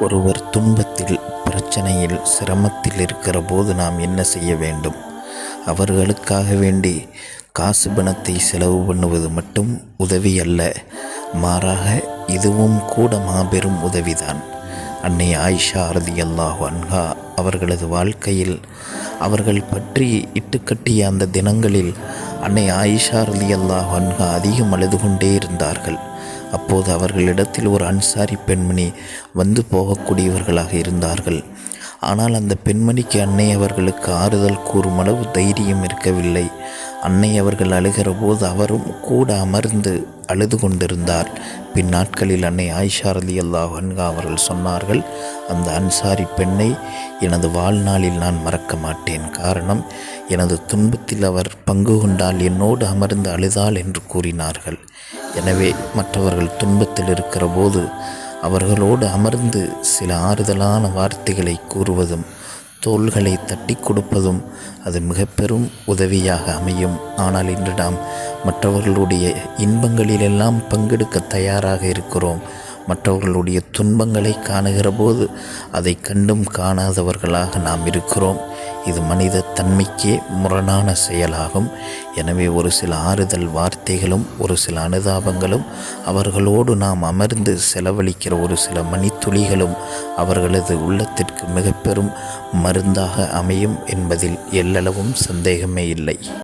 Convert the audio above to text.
ஒருவர் துன்பத்தில், பிரச்சனையில், சிரமத்தில் இருக்கிற போது நாம் என்ன செய்ய வேண்டும்? அவர்களுக்காக வேண்டி காசு பணத்தை செலவு பண்ணுவது மட்டும் உதவி அல்ல, மாறாக இதுவும் கூட மாபெரும் உதவிதான். அன்னை ஆயிஷா ரலியல்லாஹு அன்ஹா அவர்களது வாழ்க்கையில் அவர்கள் பற்றி இட்டுக்கட்டிய அந்த தினங்களில் அன்னை ஆயிஷா ரலியல்லாஹு அன்ஹா அதிகம் அழுது கொண்டே இருந்தார்கள். அப்போது அவர்களிடத்தில் ஒரு அன்சாரி பெண்மணி வந்து போகக்கூடியவர்களாக இருந்தார்கள். ஆனால் அந்த பெண்மணிக்கு அன்னை அவர்களுக்கு ஆறுதல் கூறும் அளவு தைரியம் இருக்கவில்லை. அன்னை அவர்கள் அழுகிற போது அவரும் கூட அமர்ந்து அழுது கொண்டிருந்தார். பின்னாட்களில் அன்னை ஆயிஷா ரலியல்லாஹு அன்ஹா அவர்கள் சொன்னார்கள், அந்த அன்சாரி பெண்ணை எனது வாழ்நாளில் நான் மறக்க மாட்டேன். காரணம், எனது துன்பத்தில் அவர் பங்கு கொண்டால் என்னோடு அமர்ந்து அழுதாள் என்று கூறினார்கள். எனவே மற்றவர்கள் துன்பத்தில் இருக்கிற போது அவர்களோடு அமர்ந்து சில ஆறுதலான வார்த்தைகளை கூறுவதும் தோள்களை தட்டி கொடுப்பதும் அது மிக பெரும் உதவியாக அமையும். ஆனால் இன்று நாம் மற்றவர்களுடைய இன்பங்களிலெல்லாம் பங்கெடுக்க தயாராக இருக்கிறோம். மற்றவர்களுடைய துன்பங்களை காணுகிற போது அதை கண்டும் காணாதவர்களாக நாம் இருக்கிறோம். இது மனித தன்மைக்கே முரணான செயலாகும். எனவே ஒரு சில ஆறுதல் வார்த்தைகளும் ஒரு சில அனுதாபங்களும் அவர்களோடு நாம் அமர்ந்து செலவழிக்கிற ஒரு சில மணித்துளிகளும் அவர்களது உள்ளத்திற்கு மிக பெரும் மருந்தாக அமையும் என்பதில் எல்லளவும் சந்தேகமே இல்லை.